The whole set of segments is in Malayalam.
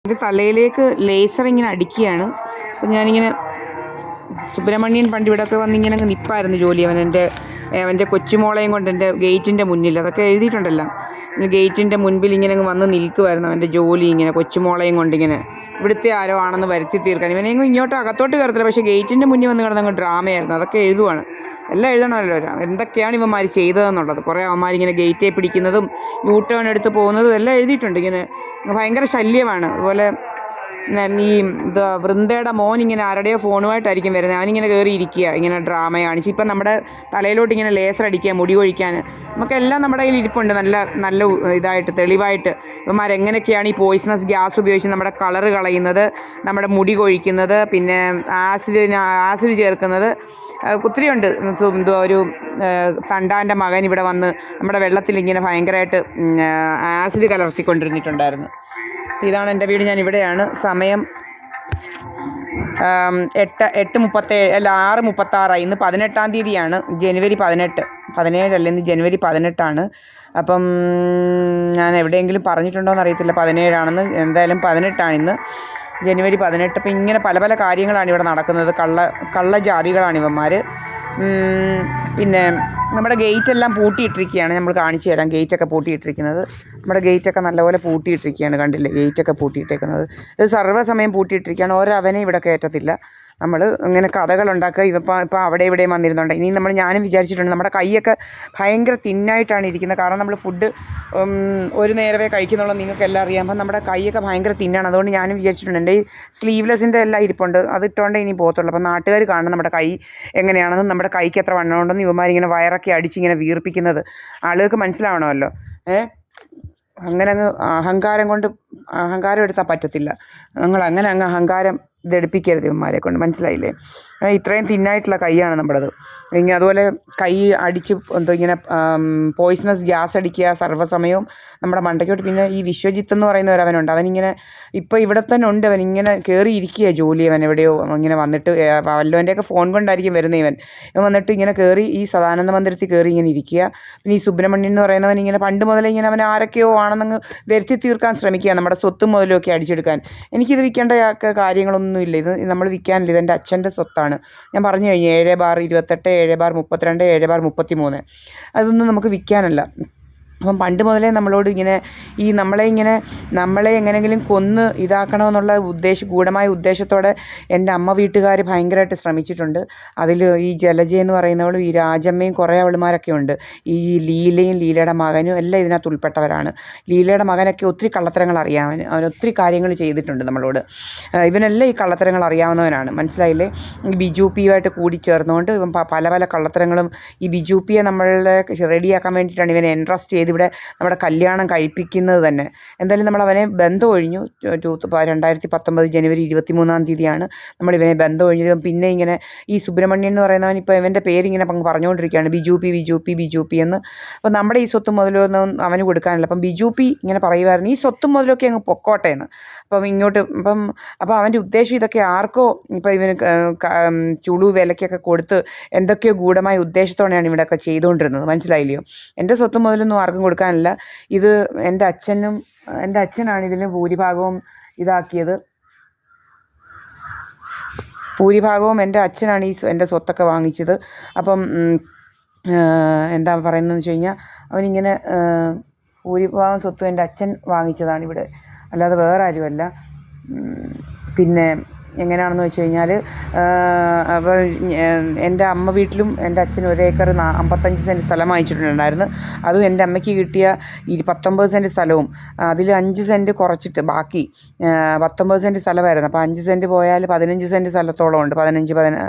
എൻ്റെ തലയിലേക്ക് ലേസർ ഇങ്ങനെ അടിക്കുകയാണ്. അപ്പം ഞാനിങ്ങനെ സുബ്രഹ്മണ്യൻ പണ്ട് ഇവിടെയൊക്കെ വന്നിങ്ങനെ അങ്ങ് നിൽപ്പായിരുന്നു ജോലി. അവൻ്റെ കൊച്ചുമോളെയും കൊണ്ട് എൻ്റെ ഗേറ്റിൻ്റെ മുന്നിൽ അതൊക്കെ എഴുതിയിട്ടുണ്ടല്ലോ. ഗേറ്റിൻ്റെ മുൻപിൽ ഇങ്ങനെ അങ്ങ് വന്ന് നിൽക്കുമായിരുന്നു അവൻ്റെ ജോലി. ഇങ്ങനെ കൊച്ചുമോളെയും കൊണ്ടിങ്ങനെ ഇവിടുത്തെ ആരോ ആണെന്ന് വരുത്തി തീർക്കാൻ. ഇവനെങ്ങും ഇങ്ങോട്ട് അകത്തോട്ട് കയറത്തില്ല, പക്ഷേ ഗേറ്റിൻ്റെ മുന്നിൽ വന്ന് കിടന്നങ്ങ് ഡ്രാമയായിരുന്നു. അതൊക്കെ എഴുതുവാണ്, എല്ലാം എഴുതണമല്ലോ. എന്തൊക്കെയാണ് ഇവന്മാർ ചെയ്തതെന്നുള്ളത്. കുറേ അവന്മാരിങ്ങനെ ഗേറ്റേ പിടിക്കുന്നതും യൂ ടേൺ എടുത്ത് പോകുന്നതും എല്ലാം എഴുതിയിട്ടുണ്ട്. ഇങ്ങനെ ഭയങ്കര ശല്യമാണ്. അതുപോലെ ഈ വൃന്ദയുടെ മോൻ ഇങ്ങനെ ആരുടെയോ ഫോണുമായിട്ടായിരിക്കും വരുന്നത്. അവനിങ്ങനെ കയറി ഇരിക്കുക, ഇങ്ങനെ ഡ്രാമ കാണിച്ച്. ഇപ്പം നമ്മുടെ തലയിലോട്ട് ഇങ്ങനെ ലേസർ അടിക്കുക, മുടി കൊഴിക്കാൻ. നമുക്കെല്ലാം നമ്മുടെ കയ്യിൽ ഇരിപ്പുണ്ട്, നല്ല നല്ല ഇതായിട്ട് തെളിവായിട്ട്. ഇവന്മാരെങ്ങനെയൊക്കെയാണ് ഈ പോയിസണസ് ഗ്യാസ് ഉപയോഗിച്ച് നമ്മുടെ കളറ് കളയുന്നത്, നമ്മുടെ മുടി കൊഴിക്കുന്നത്, പിന്നെ ആസിഡ് ചേർക്കുന്നത്. ഒത്തിരിയുണ്ട്. ഒരു തണ്ടാൻ്റെ മകൻ ഇവിടെ വന്ന് നമ്മുടെ വെള്ളത്തിൽ ഇങ്ങനെ ഭയങ്കരമായിട്ട് ആസിഡ് കലർത്തിക്കൊണ്ടിരുന്നിട്ടുണ്ടായിരുന്നു. ഇതാണ് എൻ്റെ വീട്. ഞാൻ ഇവിടെയാണ്. സമയം 6:36. ഇന്ന് 18-ാം തീയതിയാണ്, ജനുവരി 18. 17 ഇന്ന് ജനുവരി 18 അപ്പം ഞാൻ എവിടെയെങ്കിലും പറഞ്ഞിട്ടുണ്ടോയെന്ന് അറിയത്തില്ല 17 എന്തായാലും 18 ഇന്ന് ജനുവരി 18. അപ്പം ഇങ്ങനെ പല പല കാര്യങ്ങളാണ് ഇവിടെ നടക്കുന്നത്. കള്ളജാതികളാണ് ഇവന്മാർ. പിന്നെ നമ്മുടെ ഗേറ്റെല്ലാം പൂട്ടിയിട്ടിരിക്കുകയാണ്. നമ്മൾ കാണിച്ചു തരാം ഗേറ്റൊക്കെ പൂട്ടിയിട്ടിരിക്കുന്നത്. നമ്മുടെ ഗേറ്റൊക്കെ നല്ലപോലെ പൂട്ടിയിട്ടിരിക്കുകയാണ്, കണ്ടില്ലേ? ഗേറ്റൊക്കെ പൂട്ടിയിട്ടേക്കുന്നത്. ഇത് സർവ്വസമയം പൂട്ടിയിട്ടിരിക്കുകയാണ്. ഒരവനെ ഇവിടെ കയറ്റത്തില്ല. നമ്മൾ ഇങ്ങനെ കഥകളുണ്ടാക്കുക. ഇപ്പം അവിടെ ഇവിടെയും വന്നിരുന്നുണ്ട്. ഇനി ഞാനും വിചാരിച്ചിട്ടുണ്ട്, നമ്മുടെ കൈയൊക്കെ ഭയങ്കര തിന്നായിട്ടാണ് ഇരിക്കുന്നത്. കാരണം നമ്മൾ ഫുഡ് ഒരു നേരമേ കഴിക്കുന്നുള്ളൂ, നിങ്ങൾക്ക് എല്ലാം അറിയാം. അപ്പം നമ്മുടെ കൈയൊക്കെ ഭയങ്കര തിന്നാണ്. അതുകൊണ്ട് ഞാനും വിചാരിച്ചിട്ടുണ്ട്, എൻ്റെ ഈ സ്ലീവ്ലെസ്സിൻ്റെ എല്ലാം ഇരിപ്പുണ്ട്, അത് ഇട്ടുകൊണ്ടേ ഇനി പോകത്തുള്ളൂ. അപ്പം നാട്ടുകാർ കാണണം നമ്മുടെ കൈ എങ്ങനെയാണെന്ന്, നമ്മുടെ കൈക്ക് എത്ര വണ്ണമുണ്ടെന്ന്. ഇവന്മാരിങ്ങനെ വയറൊക്കെ അടിച്ചിങ്ങനെ വീർപ്പിക്കുന്നത് ആളുകൾക്ക് മനസ്സിലാവണമല്ലോ. അങ്ങനെ അങ്ങ് അഹങ്കാരം എടുത്താൽ പറ്റത്തില്ല. അങ്ങനെ അങ്ങ് അഹങ്കാരം ഇതെടുപ്പിക്കരുത് ഇവന്മാരെ കൊണ്ട്, മനസ്സിലായില്ലേ? ഇത്രയും തിന്നായിട്ടുള്ള കൈയാണ് നമ്മുടേത്. ഇങ്ങനെ അതുപോലെ കൈ അടിച്ച് ഇങ്ങനെ പോയിസണസ് ഗ്യാസ് അടിക്കുക സർവ്വസമയവും നമ്മുടെ മണ്ടയ്ക്കോട്ട്. പിന്നെ ഈ വിശ്വജിത്ത് എന്ന് പറയുന്ന ഒരവനുണ്ട്, അവനിങ്ങനെ ഇപ്പോൾ ഇവിടെ തന്നെ ഉണ്ട്. അവനിങ്ങനെ കയറി ഇരിക്കുക ജോലി. അവൻ എവിടെയോ ഇങ്ങനെ വന്നിട്ട് വല്ലവൻ്റെയൊക്കെ ഫോൺ കൊണ്ടായിരിക്കും വരുന്നത്. ഇവൻ വന്നിട്ട് ഇങ്ങനെ കയറി ഈ സദാനന്ദ മന്ദിരത്തിൽ കയറി ഇങ്ങനെ ഇരിക്കുക. പിന്നെ ഈ സുബ്രഹ്മണ്യൻ എന്ന് പറയുന്നവൻ ഇങ്ങനെ പണ്ട് മുതലേ ഇങ്ങനെ അവൻ ആരൊക്കെയോ ആണെന്നങ്ങ് വരുത്തി തീർക്കാൻ ശ്രമിക്കുക, നമ്മുടെ സ്വത്തും മുതലൊക്കെ അടിച്ചെടുക്കാൻ. എനിക്കിത് വിൽക്കേണ്ട കാര്യങ്ങളൊന്നുമില്ല. ഇത് നമ്മൾ വിൽക്കാനില്ല, ഇതെൻ്റെ അച്ഛൻ്റെ സ്വത്താണ്. ഞാൻ പറഞ്ഞു കഴിഞ്ഞു. 7/28, 7/32, 7/33. അതൊന്നും നമുക്ക് വിൽക്കാനല്ല. അപ്പം പണ്ട് മുതലേ നമ്മളോട് ഇങ്ങനെ നമ്മളെ എങ്ങനെയെങ്കിലും കൊന്ന് ഇതാക്കണമെന്നുള്ള ഗൂഢമായ ഉദ്ദേശത്തോടെ എൻ്റെ അമ്മ വീട്ടുകാർ ഭയങ്കരമായിട്ട് ശ്രമിച്ചിട്ടുണ്ട്. അതിൽ ഈ ജലജ എന്ന് പറയുന്നവളും ഈ രാജമ്മയും കുറേ അവളുമാരൊക്കെ ഉണ്ട്. ഈ ലീലയും ലീലയുടെ മകനും എല്ലാം ഇതിനകത്ത് ഉൾപ്പെട്ടവരാണ്. ലീലയുടെ മകനൊക്കെ ഒത്തിരി കള്ളത്തരങ്ങൾ അറിയാൻ, അവൻ ഒത്തിരി കാര്യങ്ങൾ ചെയ്തിട്ടുണ്ട് നമ്മളോട്. ഇവനെല്ലാം ഈ കള്ളത്തരങ്ങൾ അറിയാവുന്നവനാണ്, മനസ്സിലായില്ലേ? ഈ ബിജു പിയുമായിട്ട് കൂടി ചേർന്നുകൊണ്ട് ഇവൻ പല പല കള്ളത്തരങ്ങളും. ഈ ബിജു പിയെ നമ്മളെ റെഡിയാക്കാൻ വേണ്ടിയിട്ടാണ് ഇവനെ എൻട്രസ്റ്റ് ചെയ്ത് ഇവിടെ നമ്മുടെ കല്യാണം കഴിപ്പിക്കുന്നത് തന്നെ. എന്തായാലും നമ്മൾ അവനെ ബന്ധം ഒഴിഞ്ഞു. 2019 ജനുവരി 23-ാം തീയതിയാണ് നമ്മളിവനെ ബന്ധം ഒഴിഞ്ഞത്. പിന്നെ ഇങ്ങനെ ഈ സുബ്രഹ്മണ്യൻ എന്ന് പറയുന്നവൻ ഇപ്പോൾ ഇവൻ്റെ പേരിങ്ങനെ പറഞ്ഞുകൊണ്ടിരിക്കുകയാണ്, ബിജു പി എന്ന്. അപ്പോൾ നമ്മുടെ ഈ സ്വത്തും മുതലൊന്നും അവന് കൊടുക്കാനില്ല. അപ്പം ബിജു പി ഇങ്ങനെ പറയുമായിരുന്നു, ഈ സ്വത്തും മുതലൊക്കെ അങ്ങ് പൊക്കോട്ടെ എന്ന്. അപ്പം അവൻ്റെ ഉദ്ദേശം ഇതൊക്കെ ആർക്കോ ഇപ്പോൾ ഇവന് ചുളു വിലയ്ക്കൊക്കെ കൊടുത്ത് എന്തൊക്കെയോ ഗൂഢമായ ഉദ്ദേശത്തോടെയാണ് ഇവിടെയൊക്കെ ചെയ്തുകൊണ്ടിരുന്നത്, മനസ്സിലായില്ലയോ? എൻ്റെ സ്വത്തും മുതലൊന്നും ആർക്കും കൊടുക്കാനില്ല. ഇത് എൻ്റെ അച്ഛനാണ് ഇതിന് ഭൂരിഭാഗവും ഇതാക്കിയത്. എൻ്റെ അച്ഛനാണ് എൻ്റെ സ്വത്തൊക്കെ വാങ്ങിച്ചത്. അപ്പം എന്താ പറയുന്നതെന്ന് വെച്ച് കഴിഞ്ഞാൽ, അവനിങ്ങനെ ഭൂരിഭാഗം സ്വത്തും എൻ്റെ അച്ഛൻ വാങ്ങിച്ചതാണ് ഇവിടെ, അല്ലാതെ വേറെ ആരുമല്ല. പിന്നെ എങ്ങനെയാണെന്ന് വെച്ച് കഴിഞ്ഞാൽ, അപ്പോൾ എൻ്റെ അമ്മ വീട്ടിലും എൻ്റെ അച്ഛൻ 1 ഏക്കർ 55 സെൻറ്റ് സ്ഥലം വാങ്ങിച്ചിട്ടുണ്ടായിരുന്നു. അതും എൻ്റെ അമ്മയ്ക്ക് കിട്ടിയ 19 സെൻറ്റ് സ്ഥലവും അതിൽ 5 സെൻറ്റ് കുറച്ചിട്ട് ബാക്കി 19 സെൻറ്റ് സ്ഥലമായിരുന്നു. അപ്പോൾ 5 സെൻറ്റ് പോയാൽ 15 സെൻറ്റ് സ്ഥലത്തോളം ഉണ്ട്.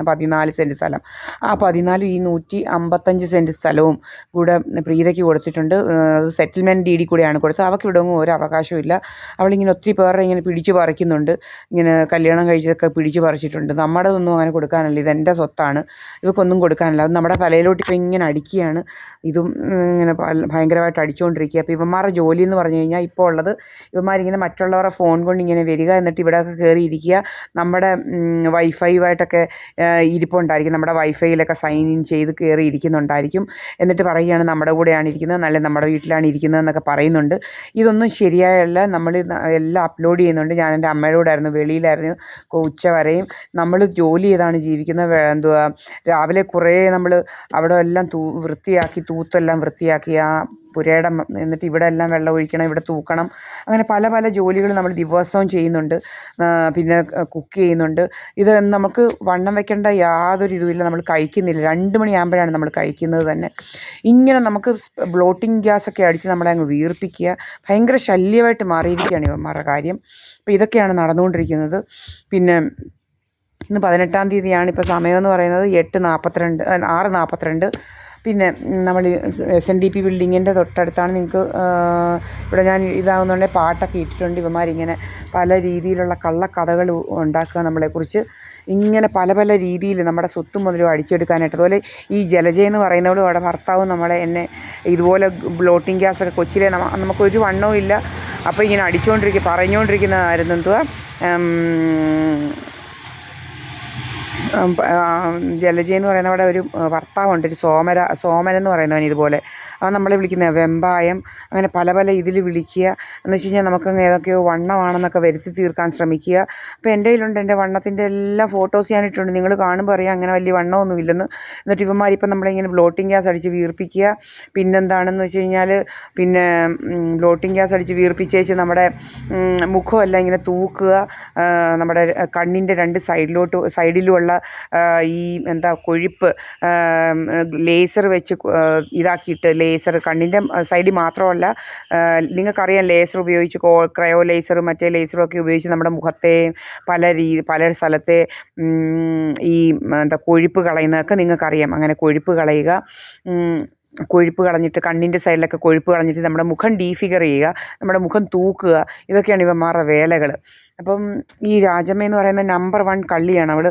14 സെൻറ്റ് സ്ഥലം. ആ 14 ഈ 155 സെൻറ്റ് സ്ഥലവും കൂടെ പ്രീതയ്ക്ക് കൊടുത്തിട്ടുണ്ട്. അത് സെറ്റിൽമെൻറ്റ് ഡീഡിൽ കൂടെയാണ് കൊടുത്തത്. അവൾക്ക് ഇവിടെ ഒന്നും ഒരു അവകാശവും ഇല്ല. അവളിങ്ങനെ ഒത്തിരി പേരുടെ ഇങ്ങനെ പിടിച്ചു പറിക്കുന്നുണ്ട്. ഇങ്ങനെ കല്യാണം കഴിച്ചത് ഇതൊക്കെ പിടിച്ച് പറിച്ചിട്ടുണ്ട്. നമ്മുടെതൊന്നും അങ്ങനെ കൊടുക്കാനല്ല, ഇതെൻ്റെ സ്വത്താണ്, ഇവക്കൊന്നും കൊടുക്കാനല്ല. അത് നമ്മുടെ തലയിലോട്ട് ഇപ്പോൾ ഇങ്ങനെ അടിക്കുകയാണ്. ഇതും ഇങ്ങനെ ഭയങ്കരമായിട്ട് അടിച്ചുകൊണ്ടിരിക്കുക. അപ്പോൾ ഇവന്മാരുടെ ജോലി എന്ന് പറഞ്ഞു കഴിഞ്ഞാൽ ഇപ്പോൾ ഉള്ളത്, ഇവന്മാരിങ്ങനെ മറ്റുള്ളവരുടെ ഫോൺ കൊണ്ട് ഇങ്ങനെ വരിക, എന്നിട്ട് ഇവിടെയൊക്കെ കയറിയിരിക്കുക. നമ്മുടെ വൈഫൈയുമായിട്ടൊക്കെ ഇരിപ്പുണ്ടായിരിക്കും, നമ്മുടെ വൈഫൈയിലൊക്കെ സൈൻ ഇൻ ചെയ്ത് കയറി ഇരിക്കുന്നുണ്ടായിരിക്കും. എന്നിട്ട് പറയുകയാണ് നമ്മുടെ കൂടെയാണ് ഇരിക്കുന്നത്, നല്ല നമ്മുടെ വീട്ടിലാണ് ഇരിക്കുന്നത് എന്നൊക്കെ പറയുന്നുണ്ട്. ഇതൊന്നും ശരിയായല്ല. നമ്മൾ എല്ലാം അപ്ലോഡ് ചെയ്യുന്നുണ്ട്. ഞാൻ എൻ്റെ അമ്മയുടെ കൂടെ ആയിരുന്നു, വെളിയിലായിരുന്നു ഉച്ച വരെയും. നമ്മൾ ജോലി ചെയ്താണ് ജീവിക്കുന്നത്. എന്തുവാ, രാവിലെ കുറേ നമ്മൾ അവിടെ എല്ലാം വൃത്തിയാക്കി, തൂത്തെല്ലാം വൃത്തിയാക്കി ആ പുരയുടെ, എന്നിട്ട് ഇവിടെ എല്ലാം വെള്ളം ഒഴിക്കണം, ഇവിടെ തൂക്കണം, അങ്ങനെ പല പല ജോലികൾ നമ്മൾ ദിവസവും ചെയ്യുന്നുണ്ട്. പിന്നെ കുക്ക് ചെയ്യുന്നുണ്ട്. ഇത് നമുക്ക് വണ്ണം വെക്കേണ്ട യാതൊരു ഇതുമില്ല. നമ്മൾ കഴിക്കുന്നില്ല, 2 മണിയാകുമ്പോഴാണ് നമ്മൾ കഴിക്കുന്നത് തന്നെ. ഇങ്ങനെ നമുക്ക് ബ്ലോട്ടിങ് ഗ്യാസൊക്കെ അടിച്ച് നമ്മളെ അങ്ങ് വീർപ്പിക്കുക. ഭയങ്കര ശല്യമായിട്ട് മാറിയിരിക്കുകയാണ് ഇവന്മാരുടെ കാര്യം. അപ്പോൾ ഇതൊക്കെയാണ് നടന്നുകൊണ്ടിരിക്കുന്നത്. പിന്നെ ഇന്ന് 18-ാം തീയതിയാണ്. ഇപ്പോൾ സമയമെന്ന് പറയുന്നത് 6:42. പിന്നെ നമ്മൾ SNDP ബിൽഡിങ്ങിൻ്റെ തൊട്ടടുത്താണ്. നിങ്ങൾക്ക് ഇവിടെ ഞാൻ ഇതാകുന്നുണ്ടെങ്കിൽ പാട്ടൊക്കെ ഇട്ടിട്ടുണ്ട്. ഇവന്മാരിങ്ങനെ പല രീതിയിലുള്ള കള്ളക്കഥകൾ ഉണ്ടാക്കുക നമ്മളെക്കുറിച്ച്. ഇങ്ങനെ പല പല രീതിയിൽ നമ്മുടെ സ്വത്തും മുതലും അടിച്ചെടുക്കാനായിട്ട്. അതുപോലെ ഈ ജലജയെന്ന് പറയുന്നവളും അവിടെ ഭർത്താവും എന്നെ ഇതുപോലെ ബ്ലോട്ടിങ് ഗ്യാസൊക്കെ കൊച്ചിലെ നമുക്കൊരു വണ്ണവും ഇല്ല, അപ്പോൾ ഇങ്ങനെ പറഞ്ഞുകൊണ്ടിരിക്കുന്നതായിരുന്നു. എന്തുവാ, ജലജയെന്ന് പറയുന്നവിടെ ഒരു ഭർത്താവുണ്ട്, ഒരു സോമൻ എന്ന് പറയുന്നവൻ. ഇതുപോലെ അവൻ നമ്മളെ വിളിക്കുന്ന വെമ്പായം, അങ്ങനെ പല പല ഇതിൽ വിളിക്കുക. എന്ന് വെച്ച് കഴിഞ്ഞാൽ നമുക്കങ്ങ് ഏതൊക്കെയോ വണ്ണമാണെന്നൊക്കെ വരുത്തി തീർക്കാൻ ശ്രമിക്കുക. അപ്പോൾ എൻ്റെ കയ്യിലുണ്ട്, എൻ്റെ വണ്ണത്തിൻ്റെ എല്ലാ ഫോട്ടോസ് ഞാനിട്ടുണ്ട്. നിങ്ങൾ കാണുമ്പോൾ അറിയാം അങ്ങനെ വലിയ വണ്ണമൊന്നും ഇല്ലെന്ന്. എന്നിട്ട് ഇവന്മാരിപ്പം നമ്മളിങ്ങനെ ബ്ലോട്ടിങ് ഗ്യാസ് അടിച്ച് വീർപ്പിക്കുക. പിന്നെന്താണെന്ന് വെച്ച് കഴിഞ്ഞാൽ, പിന്നെ ബ്ലോട്ടിങ് ഗ്യാസ് അടിച്ച് വീർപ്പിച്ചേച്ച് നമ്മുടെ മുഖമെല്ലാം ഇങ്ങനെ തൂക്കുക. നമ്മുടെ കണ്ണിൻ്റെ 2 സൈഡിലുമുള്ള ഈ കൊഴുപ്പ് ലേസർ വെച്ച് ഇതാക്കിയിട്ട്, ലേസർ കണ്ണിൻ്റെ സൈഡിൽ മാത്രമല്ല, നിങ്ങൾക്കറിയാം ലേസർ ഉപയോഗിച്ച്, ക്രയോ ലേസറും മറ്റേ ലേസറും ഒക്കെ ഉപയോഗിച്ച് നമ്മുടെ മുഖത്തെ പല സ്ഥലത്തെ ഈ കൊഴുപ്പ് കളയുന്നതൊക്കെ നിങ്ങൾക്കറിയാം. അങ്ങനെ കൊഴുപ്പ് കളയുക, കൊഴുപ്പ് കളഞ്ഞിട്ട് കണ്ണിൻ്റെ സൈഡിലൊക്കെ കൊഴുപ്പ് കളഞ്ഞിട്ട് നമ്മുടെ മുഖം ഡീഫിഗർ ചെയ്യുക, നമ്മുടെ മുഖം തൂക്കുക. ഇതൊക്കെയാണ് ഇവന്മാരുടെ വേലകൾ. അപ്പം ഈ രാജമ്മ എന്ന് പറയുന്ന നമ്പർ 1 കള്ളിയാണ് അവൾ.